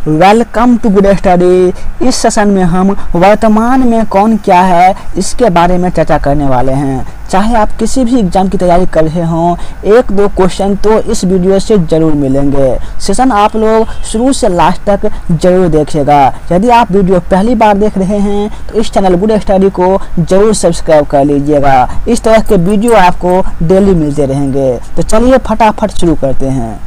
Welcome to good study. इस session में हम वर्तमान में कौन क्या है इसके बारे में चर्चा करने वाले हैं। चाहे आप किसी भी एग्जाम की तैयारी कर रहे हों, एक दो क्वेश्चन तो इस वीडियो से जरूर मिलेंगे। सेशन आप लोग शुरू से लास्ट तक जरूर देखिएगा। यदि आप वीडियो पहली बार देख रहे हैं तो इस चैनल गुड स्टडी को जरूर सब्सक्राइब कर लीजिएगा। इस तरह के वीडियो आपको डेली मिलते रहेंगे। तो चलिए फटाफट शुरू करते हैं।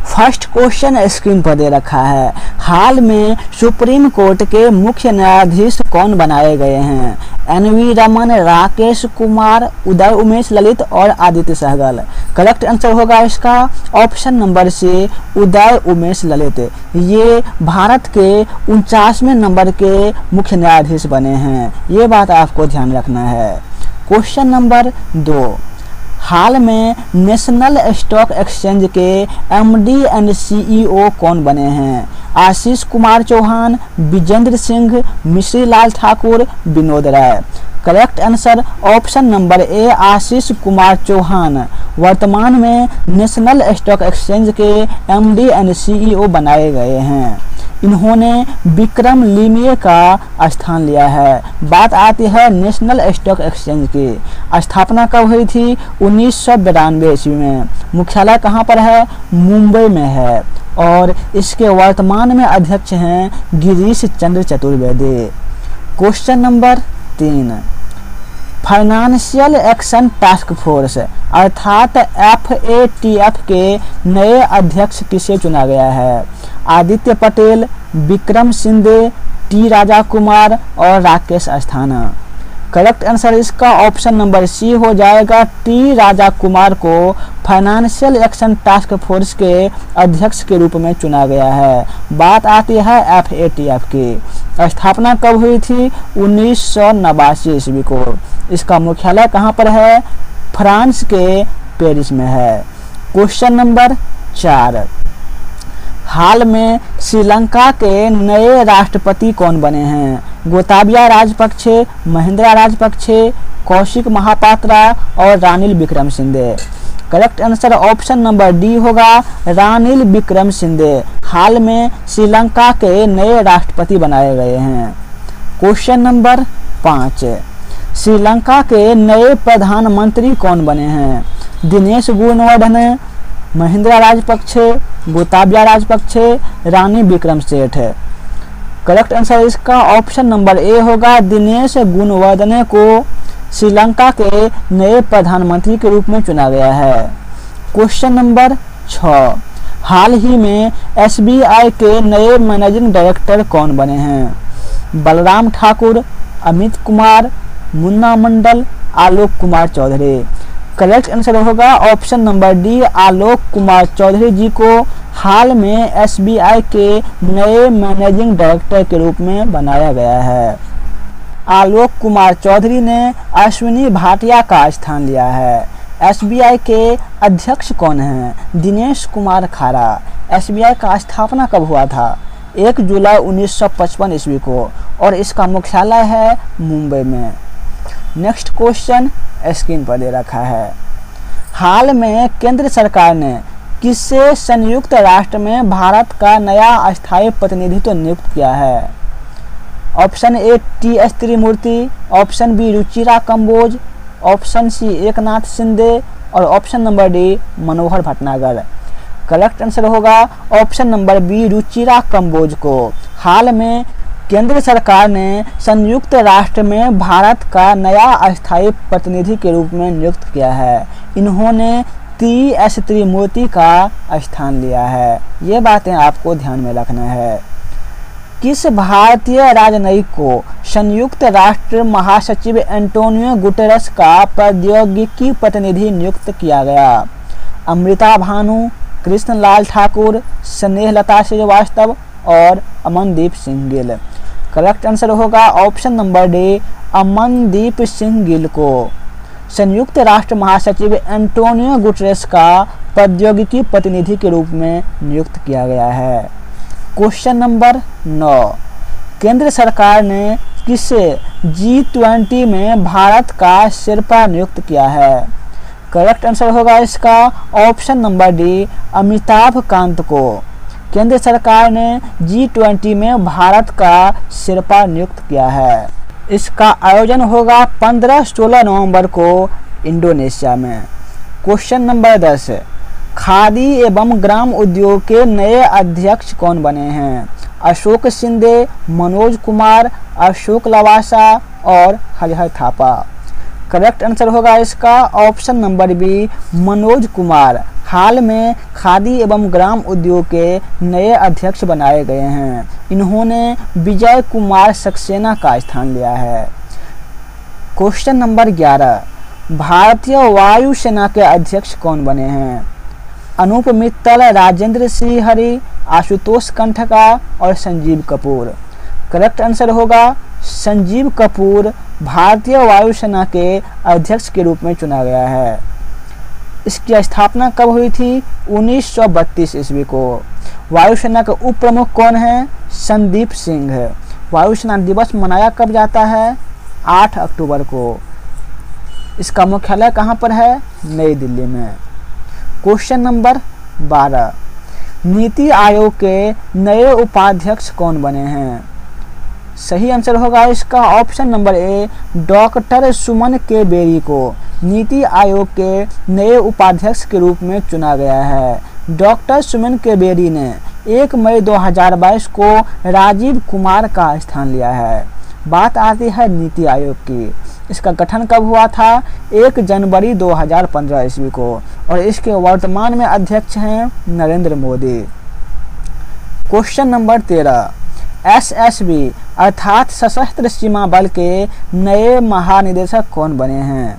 फर्स्ट क्वेश्चन स्क्रीन पर दे रखा है। हाल में सुप्रीम कोर्ट के मुख्य न्यायाधीश कौन बनाए गए हैं? एन.वी. रमन, राकेश कुमार, उदय उमेश ललित और आदित्य सहगल। करेक्ट आंसर होगा इसका ऑप्शन नंबर सी, उदय उमेश ललित। ये भारत के 49वें नंबर के मुख्य न्यायाधीश बने हैं। ये बात आपको ध्यान रखना है। क्वेश्चन नंबर 2, हाल में नेशनल स्टॉक एक्सचेंज के एमडी एंड सीईओ कौन बने हैं? Ashish Kumar Chauhan, Vijender Singh, Mishri Lal Thakur, Vinod Rai. Correct answer option number A, Ashish Kumar Chauhan वर्तमान में नेशनल स्टॉक एक्सचेंज के एमडी एंड सीईओ बनाए गए हैं। इन्होंने विक्रम लिमिये का स्थान लिया है। बात आती है नेशनल स्टॉक एक्सचेंज की। स्थापना कब हुई थी? 1992 ईस्वी में। मुख्यालय कहाँ पर है? मुंबई में है। और इसके वर्तमान में अध्यक्ष हैं Girish Chandra Chaturvedi. Question number 3, financial action task force अर्थात FATF के नए अध्यक्ष किसे चुना गया है? आदित्य पटेल, विक्रम शिंदे, टी राजा कुमार और राकेश अस्थाना। करेक्ट आंसर इसका ऑप्शन नंबर सी हो जाएगा। टी राजा कुमार को फाइनेंशियल एक्शन टास्क फोर्स के अध्यक्ष के रूप में चुना गया है। बात आती है FATF की। स्थापना कब हुई थी? 1989 ईस्वी को। इसका मुख्यालय कहाँ पर है? फ्रांस के पेरिस में है। क्वेश्चन नंबर 4, हाल में श्रीलंका के नए राष्ट्रपति कौन बने हैं? गोताबाया राजपक्षे, महिंद्रा राजपक्षे, कौशिक महापात्रा और Ranil Wickremesinghe. Correct answer option number D होगा, रानिल विक्रमसिंघे हाल में श्रीलंका के नए राष्ट्रपति बनाए गए हैं। क्वेश्चन नंबर 5, श्रीलंका के नए प्रधानमंत्री कौन बने हैं? दिनेश गुणवर्धने, महिंद्रा राजपक्षे, गोताबाया राजपक्षे, रानी विक्रमसिंघे। करेक्ट आंसर इसका ऑप्शन नंबर ए होगा, दिनेश गुणवर्धने को श्रीलंका के नए प्रधानमंत्री के रूप में चुना गया है। क्वेश्चन नंबर 6, हाल ही में SBI के नए मैनेजिंग डायरेक्टर कौन बने हैं? बलराम ठाकुर, अमित कुमार, मुन्ना मंडल, आलोक कुमार चौधरी। करेक्ट आंसर होगा option number D, Alok Kumar Chaudhary जी को हाल में SBI के नए मैनेजिंग डायरेक्टर के रूप में बनाया गया है। आलोक कुमार चौधरी ने अश्विनी भाटिया का स्थान लिया है। SBI के अध्यक्ष कौन हैं? दिनेश कुमार खारा। SBI का स्थापना कब हुआ था? 1 जुलाई 1955 ईस्वी को और इसका मुख्यालय है मुंबई में। नेक्स्ट क्वेश्चन स्क्रीन पर दे रखा है। हाल में केंद्र सरकार ने किसे संयुक्त राष्ट्र में भारत का नया अस्थायी प्रतिनिधित्व नियुक्त किया है? Option A, TS Trimurti, option B, Ruchira Kamboj, option C, Eknath Shinde और option number D, Manohar Bhatnagar. Correct answer होगा option number B, Ruchira Kamboj को हाल में केंद्र सरकार ने संयुक्त राष्ट्र में भारत का नया अस्थायी प्रतिनिधि के रूप में नियुक्त किया है। इन्होंने TS त्रिमूर्ति का स्थान लिया है। ये बातें आपको ध्यान में रखना है। किस भारतीय राजनयिक को संयुक्त राष्ट्र महासचिव एंटोनियो गुटेरस का प्रौद्योगिकी प्रतिनिधि नियुक्त किया गया? अमृता भानु, कृष्णलाल ठाकुर, स्नेहलता श्रीवास्तव और अमनदीप सिंह गिल। करेक्ट आंसर होगा option number D, Amandeep Singh Gill को संयुक्त राष्ट्र महासचिव एंटोनियो गुटेरस का प्रौद्योगिकी प्रतिनिधि के रूप में नियुक्त किया गया है। क्वेश्चन नंबर 9, केंद्र सरकार ने किसे G20 में भारत का शेर्पा नियुक्त किया है? करेक्ट आंसर होगा इसका option number D, Amitabh Kant को केंद्र सरकार ने G20 में भारत का शेरपा नियुक्त किया है। इसका आयोजन होगा 15-16 नवंबर को इंडोनेशिया में। क्वेश्चन नंबर 10, खादी एवं ग्राम उद्योग के नए अध्यक्ष कौन बने हैं? अशोक शिंदे, मनोज कुमार, अशोक लवासा और हरिहर थापा। करेक्ट आंसर होगा इसका option number B, Manoj Kumar हाल में खादी एवं ग्राम उद्योग के नए अध्यक्ष बनाए गए हैं। इन्होंने विजय कुमार सक्सेना का स्थान लिया है। क्वेश्चन नंबर 11, भारतीय वायुसेना के अध्यक्ष कौन बने हैं? अनूप मित्तल, राजेंद्र श्रीहरि, आशुतोष कंठका और संजीव कपूर। करेक्ट आंसर होगा संजीव कपूर भारतीय वायुसेना के अध्यक्ष के रूप में चुना गया है। इसकी स्थापना कब हुई थी? 1932 ईस्वी को। वायुसेना के उप प्रमुख कौन हैं? संदीप सिंह। वायुसेना दिवस मनाया कब जाता है? 8 अक्टूबर को। इसका मुख्यालय कहाँ पर है? नई दिल्ली में। क्वेश्चन नंबर 12, नीति आयोग के नए उपाध्यक्ष कौन बने हैं? सही आंसर होगा इसका ऑप्शन नंबर ए, डॉक्टर सुमन के बेरी को नीति आयोग के नए उपाध्यक्ष के रूप में चुना गया है। डॉक्टर सुमन के बेरी ने 1 मई 2022 को राजीव कुमार का स्थान लिया है। बात आती है नीति आयोग की। इसका गठन कब हुआ था? 1 जनवरी 2015 ईस्वी को और इसके वर्तमान में अध्यक्ष हैं Narendra Modi. Question number 13, SSB अर्थात सशस्त्र सीमा बल के नए महानिदेशक कौन बने हैं?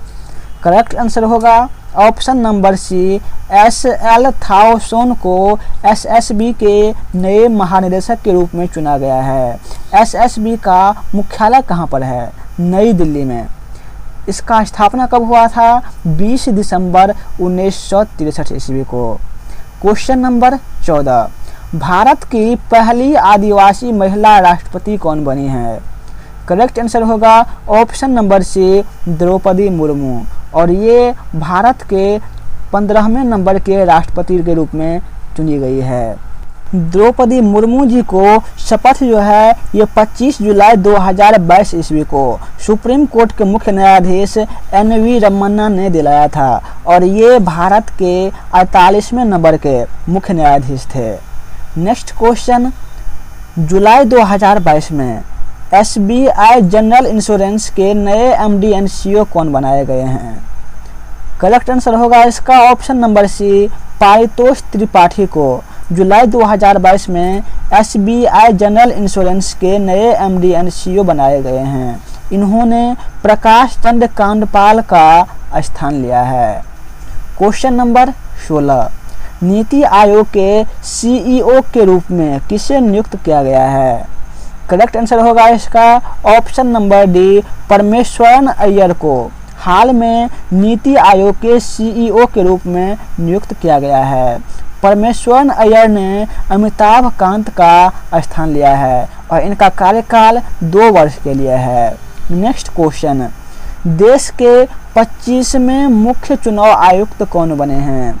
करेक्ट आंसर होगा ऑप्शन नंबर सी, एसएल थाउसोन को एसएसबी के नए महानिदेशक के रूप में चुना गया है। एसएसबी का मुख्यालय कहाँ पर है? नई दिल्ली में। इसका स्थापना कब हुआ था? 20 दिसंबर 1963 ईस्वी को। क्वेश्चन नंबर 14, भारत की पहली आदिवासी महिला राष्ट्रपति कौन बनी है? करेक्ट आंसर होगा option number C, Droupadi Murmu और ये भारत के 15वें नंबर के राष्ट्रपति के रूप में चुनी गई है। द्रौपदी मुर्मू जी को शपथ जो है ये 25 जुलाई 2022 ईस्वी को सुप्रीम कोर्ट के मुख्य न्यायाधीश एन.वी. रमन्ना ने दिलाया था और ये भारत के 48वें नंबर के मुख्य न्यायाधीश थे। नेक्स्ट क्वेश्चन, जुलाई 2022 में एसबीआई जनरल इंश्योरेंस के नए एमडी एंड सीईओ कौन बनाए गए हैं? करेक्ट आंसर होगा इसका option number C, Paritosh Tripathi को जुलाई 2022 में एसबीआई जनरल इंश्योरेंस के नए एमडी एंड सीईओ बनाए गए हैं। इन्होंने प्रकाश चंद्र कांडपाल का स्थान लिया है। क्वेश्चन नंबर 16, नीति आयोग के सीईओ के रूप में किसे नियुक्त किया गया है? करेक्ट आंसर होगा इसका option number D, Parameswaran Iyer को हाल में नीति आयोग के सीईओ के रूप में नियुक्त किया गया है। परमेश्वरन अय्यर ने अमिताभ कांत का स्थान लिया है और इनका कार्यकाल 2 वर्ष के लिए है। नेक्स्ट क्वेश्चन, देश के 25वें मुख्य चुनाव आयुक्त कौन बने हैं?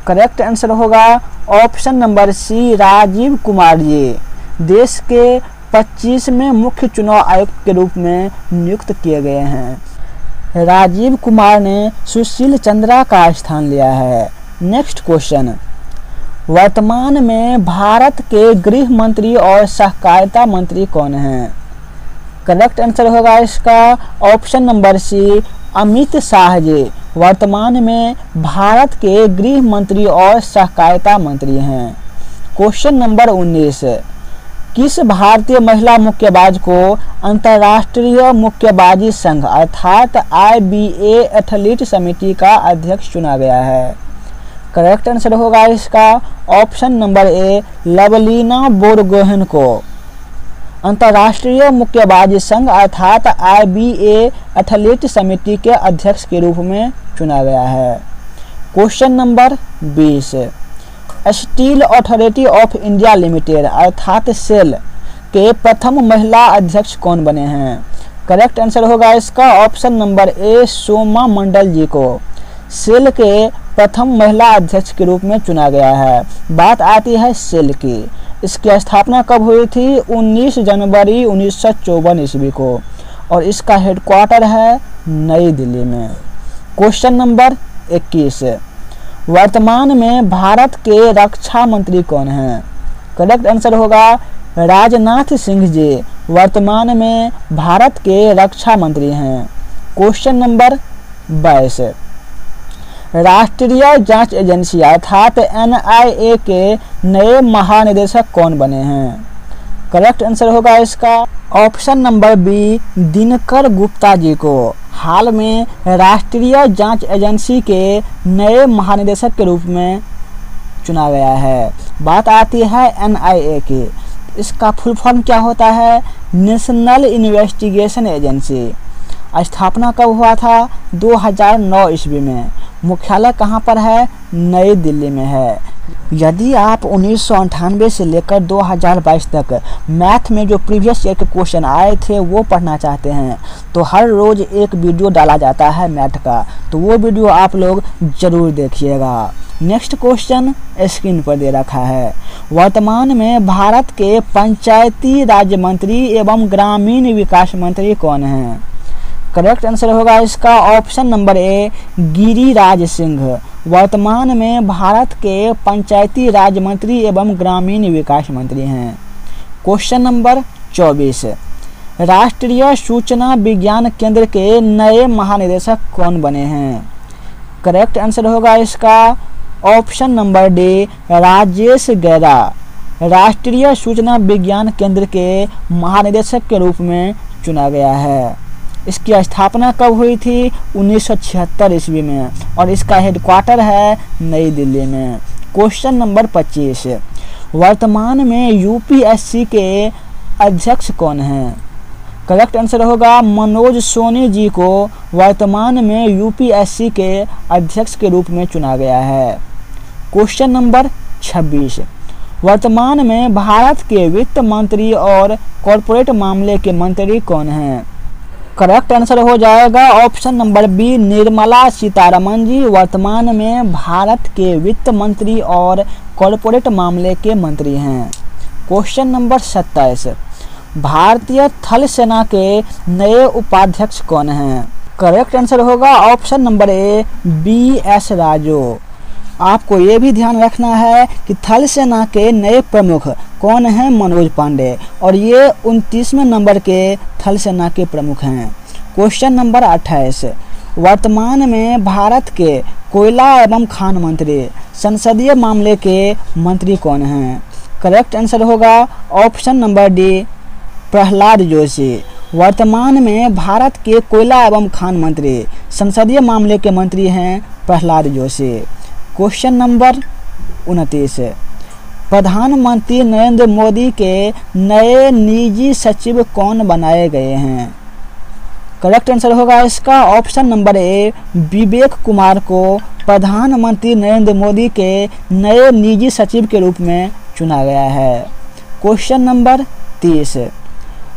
करेक्ट आंसर होगा option number C, Rajiv Kumar ji देश के 25वें मुख्य चुनाव आयुक्त के रूप में नियुक्त किए गए हैं। राजीव कुमार ने सुशील चंद्रा का स्थान लिया है। नेक्स्ट क्वेश्चन, वर्तमान में भारत के गृह मंत्री और सहकारिता मंत्री कौन हैं? करेक्ट आंसर होगा इसका option number C, Amit Shah ji वर्तमान में भारत के गृह मंत्री और सहकारिता मंत्री हैं। क्वेश्चन नंबर 19, किस भारतीय महिला मुक्केबाज को अंतर्राष्ट्रीय मुक्केबाजी संघ अर्थात IBA एथलीट समिति का अध्यक्ष चुना गया है? करेक्ट आंसर होगा इसका ऑप्शन नंबर ए, लवलीना बोरगोहेन को अंतर्राष्ट्रीय मुक्केबाजी संघ अर्थात IBA एथलीट समिति के अध्यक्ष के रूप में चुना गया है। Question number 20, steel authority of India limited अर्थात सेल के प्रथम महिला अध्यक्ष कौन बने हैं? करेक्ट आंसर होगा इसका ऑप्शन नंबर ए, सोमा मंडल जी को सेल के प्रथम महिला अध्यक्ष के रूप में चुना गया है। बात आती है सेल की। इसकी स्थापना कब हुई थी? 19 जनवरी 1954 ईस्वी को, और इसका हेडक्वार्टर है नई दिल्ली में। क्वेश्चन नंबर 21, वर्तमान में भारत के रक्षा मंत्री कौन हैं? करेक्ट आंसर होगा राजनाथ सिंह जी वर्तमान में भारत के रक्षा मंत्री हैं। क्वेश्चन नंबर 22, राष्ट्रीय जांच एजेंसी अर्थात NIA के नए महानिदेशक कौन बने हैं? करेक्ट आंसर होगा इसका option number B, Dinkar Gupta ji को हाल में राष्ट्रीय जांच एजेंसी के नए महानिदेशक के रूप में चुना गया है। बात आती है NIA की, इसका फुल फॉर्म क्या होता है? National investigation agency. स्थापना कब हुआ था? 2009 ईस्वी में। मुख्यालय कहाँ पर है? नई दिल्ली में है। यदि आप 1998 से लेकर 2022 तक मैथ में जो प्रीवियस ईयर के क्वेश्चन आए थे वो पढ़ना चाहते हैं तो हर रोज़ एक वीडियो डाला जाता है मैथ का, तो वो वीडियो आप लोग ज़रूर देखिएगा। नेक्स्ट क्वेश्चन स्क्रीन पर दे रखा है, वर्तमान में भारत के पंचायती राज्य मंत्री एवं ग्रामीण विकास मंत्री कौन हैं? करेक्ट आंसर होगा इसका ऑप्शन नंबर ए, गिरिराज सिंह वर्तमान में भारत के पंचायती राज मंत्री एवं ग्रामीण विकास मंत्री हैं। क्वेश्चन नंबर 24, राष्ट्रीय सूचना विज्ञान केंद्र के नए महानिदेशक कौन बने हैं? करेक्ट आंसर होगा इसका ऑप्शन नंबर डी, राजेश गैरा राष्ट्रीय सूचना विज्ञान केंद्र के महानिदेशक के रूप में चुना गया है। इसकी स्थापना कब हुई थी? 1976 ईस्वी में, और इसका हेडक्वार्टर है नई दिल्ली में। क्वेश्चन नंबर 25, वर्तमान में UPSC के अध्यक्ष कौन हैं? करेक्ट आंसर होगा मनोज सोनी जी को वर्तमान में UPSC के अध्यक्ष के रूप में चुना गया है। क्वेश्चन नंबर 26, वर्तमान में भारत के वित्त मंत्री और कॉरपोरेट मामले के मंत्री कौन हैं? करेक्ट आंसर हो जाएगा option number B, Nirmala Sitharaman ji वर्तमान में भारत के वित्त मंत्री और कॉरपोरेट मामले के मंत्री हैं। क्वेश्चन नंबर 27, भारतीय थल सेना के नए उपाध्यक्ष कौन हैं? करेक्ट आंसर होगा ऑप्शन नंबर ए, BS राजू। आपको ये भी ध्यान रखना है कि थल सेना के नए प्रमुख कौन हैं? मनोज पांडे, और ये 29वें नंबर के थल सेना के प्रमुख हैं। क्वेश्चन नंबर 28, वर्तमान में भारत के कोयला एवं खान मंत्री संसदीय मामले के मंत्री कौन हैं? करेक्ट आंसर होगा option number D, Prahlad Joshi वर्तमान में भारत के कोयला एवं खान मंत्री संसदीय मामले के मंत्री हैं प्रहलाद जोशी। क्वेश्चन नंबर 29, प्रधानमंत्री नरेंद्र मोदी के नए निजी सचिव कौन बनाए गए हैं? करेक्ट आंसर होगा इसका ऑप्शन नंबर ए, विवेक कुमार को प्रधानमंत्री नरेंद्र मोदी के नए निजी सचिव के रूप में चुना गया है। क्वेश्चन नंबर 30,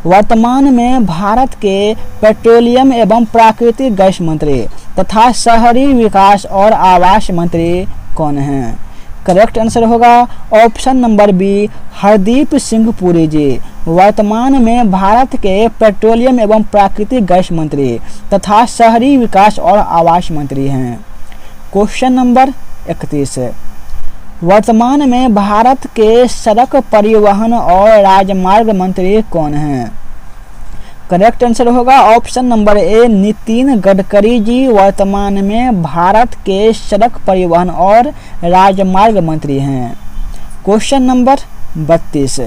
वर्तमान में भारत के पेट्रोलियम एवं प्राकृतिक गैस मंत्री तथा शहरी विकास और आवास मंत्री कौन हैं? करेक्ट आंसर होगा option number B, Hardeep Singh Puri ji वर्तमान में भारत के पेट्रोलियम एवं प्राकृतिक गैस मंत्री तथा शहरी विकास और आवास मंत्री हैं। क्वेश्चन नंबर 31, वर्तमान में भारत के सड़क परिवहन और राजमार्ग मंत्री कौन हैं? करेक्ट आंसर होगा option number A, Nitin Gadkari ji वर्तमान में भारत के सड़क परिवहन और राजमार्ग मंत्री हैं। क्वेश्चन नंबर 32,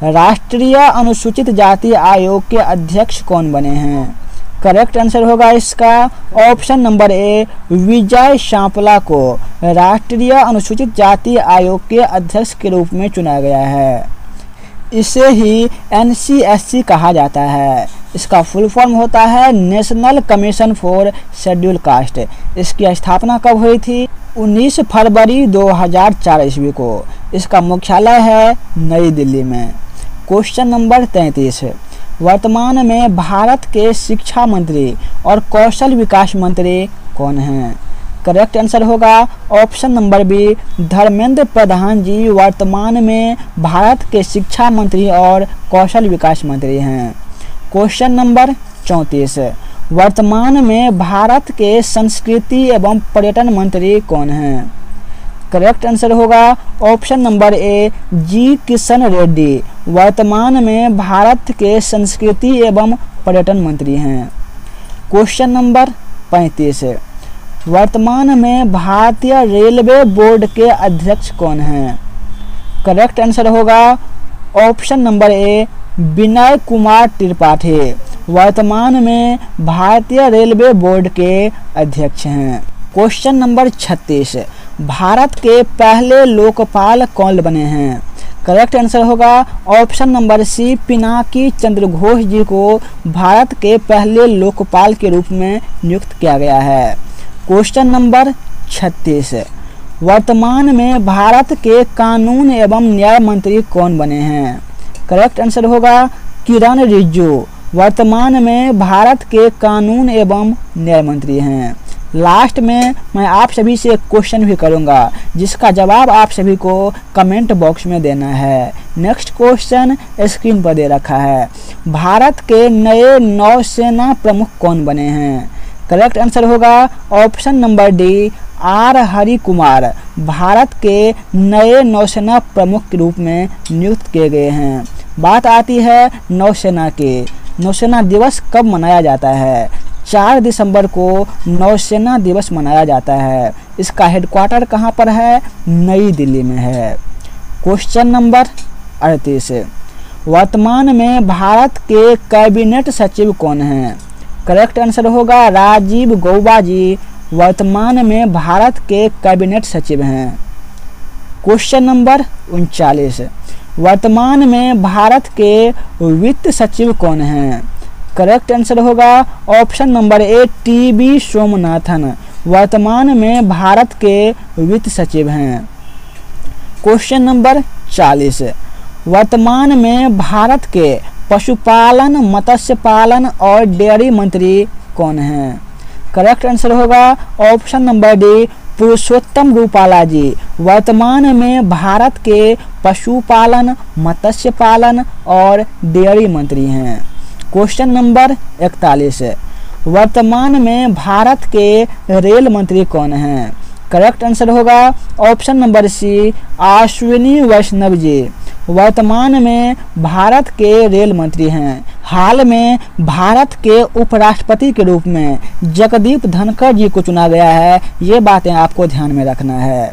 राष्ट्रीय अनुसूचित जाति आयोग के अध्यक्ष कौन बने हैं? करेक्ट आंसर होगा इसका ऑप्शन नंबर ए, विजय सांपला को राष्ट्रीय अनुसूचित जाति आयोग के अध्यक्ष के रूप में चुना गया है। इसे ही NCSC कहा जाता है। इसका फुल फॉर्म होता है national commission for schedule caste. इसकी स्थापना कब हुई थी? 19 फरवरी 2004 ईस्वी को। इसका मुख्यालय है नई दिल्ली में। क्वेश्चन नंबर 33, वर्तमान में भारत के शिक्षा मंत्री और कौशल विकास मंत्री कौन हैं? करेक्ट आंसर होगा option number B, Dharmendra Pradhan जी वर्तमान में भारत के शिक्षा मंत्री और कौशल विकास मंत्री हैं। क्वेश्चन नंबर 34, वर्तमान में भारत के संस्कृति एवं पर्यटन मंत्री कौन हैं? करेक्ट आंसर होगा ऑप्शन नंबर ए, जी किशन रेड्डी वर्तमान में भारत के संस्कृति एवं पर्यटन मंत्री हैं। क्वेश्चन नंबर 35, वर्तमान में भारतीय रेलवे बोर्ड के अध्यक्ष कौन हैं? करेक्ट आंसर होगा ऑप्शन नंबर ए, विनय कुमार त्रिपाठी वर्तमान में भारतीय रेलवे बोर्ड के अध्यक्ष हैं। क्वेश्चन नंबर 36, भारत के पहले लोकपाल कौन बने हैं? करेक्ट आंसर होगा ऑप्शन नंबर सी, पिनाकी चंद्र घोष जी को भारत के पहले लोकपाल के रूप में नियुक्त किया गया है। क्वेश्चन नंबर 36, वर्तमान में भारत के कानून एवं न्याय मंत्री कौन बने हैं? करेक्ट आंसर होगा किरण रिजिजू वर्तमान में भारत के कानून एवं न्याय मंत्री हैं। लास्ट में मैं आप सभी से एक क्वेश्चन भी करूंगा जिसका जवाब आप सभी को कमेंट बॉक्स में देना है। नेक्स्ट क्वेश्चन स्क्रीन पर दे रखा है, भारत के नए नौसेना प्रमुख कौन बने हैं? करेक्ट आंसर होगा option number D, R Hari Kumar Bharat के नए नौसेना प्रमुख के रूप में नियुक्त किए गए हैं। बात आती है नौसेना की। नौसेना दिवस कब मनाया जाता है? 4 दिसंबर को नौसेना दिवस मनाया जाता है। इसका हेडक्वार्टर कहाँ पर है? नई दिल्ली में है। क्वेश्चन नंबर 38, वर्तमान में भारत के कैबिनेट सचिव कौन हैं? करेक्ट आंसर होगा राजीव गौबा जी वर्तमान में भारत के कैबिनेट सचिव हैं। क्वेश्चन नंबर 39, वर्तमान में भारत के वित्त सचिव कौन हैं? करेक्ट आंसर होगा ऑप्शन नंबर ए, टीबी सोमनाथन वर्तमान में भारत के वित्त सचिव हैं। क्वेश्चन नंबर 40, वर्तमान में भारत के पशुपालन, मत्स्य पालन और डेयरी मंत्री कौन हैं? करेक्ट आंसर होगा ऑप्शन नंबर डी, पुरुषोत्तम रूपाला जी वर्तमान में भारत के पशुपालन, मत्स्य पालन और डेयरी मंत्री हैं। क्वेश्चन नंबर 41, वर्तमान में भारत के रेल मंत्री कौन हैं? करेक्ट आंसर होगा ऑप्शन नंबर सी, अश्विनी वैष्णव जी वर्तमान में भारत के रेल मंत्री हैं। हाल में भारत के उपराष्ट्रपति के रूप में जगदीप धनखड़ जी को चुना गया है। ये बातें आपको ध्यान में रखना है।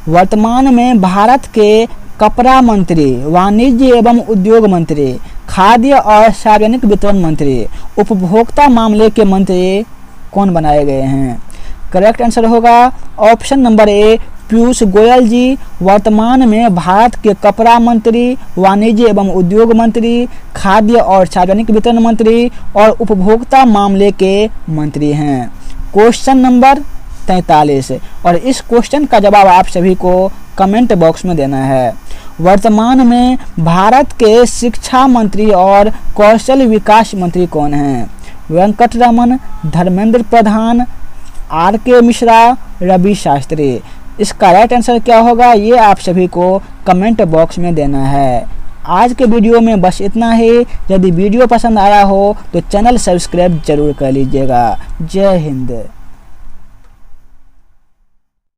वर्तमान में भारत के कपड़ा मंत्री, वाणिज्य एवं उद्योग मंत्री, खाद्य और सार्वजनिक वितरण मंत्री, उपभोक्ता मामले के मंत्री कौन बनाए गए हैं? करेक्ट आंसर होगा option number A, Piyush Goyal ji वर्तमान में भारत के कपड़ा मंत्री, वाणिज्य एवं उद्योग मंत्री, खाद्य और सार्वजनिक वितरण मंत्री और उपभोक्ता मामले के मंत्री हैं। क्वेश्चन नंबर 43, और इस क्वेश्चन का जवाब आप सभी को कमेंट बॉक्स में देना है। वर्तमान में भारत के शिक्षा मंत्री और कौशल विकास मंत्री कौन हैं? वेंकटरमन, धर्मेंद्र प्रधान, आर के मिश्रा, रवि शास्त्री। इसका राइट आंसर क्या होगा ये आप सभी को कमेंट बॉक्स में देना है। आज के वीडियो में बस इतना ही। यदि वीडियो पसंद आया हो तो चैनल सब्सक्राइब जरूर कर लीजिएगा। जय हिंद।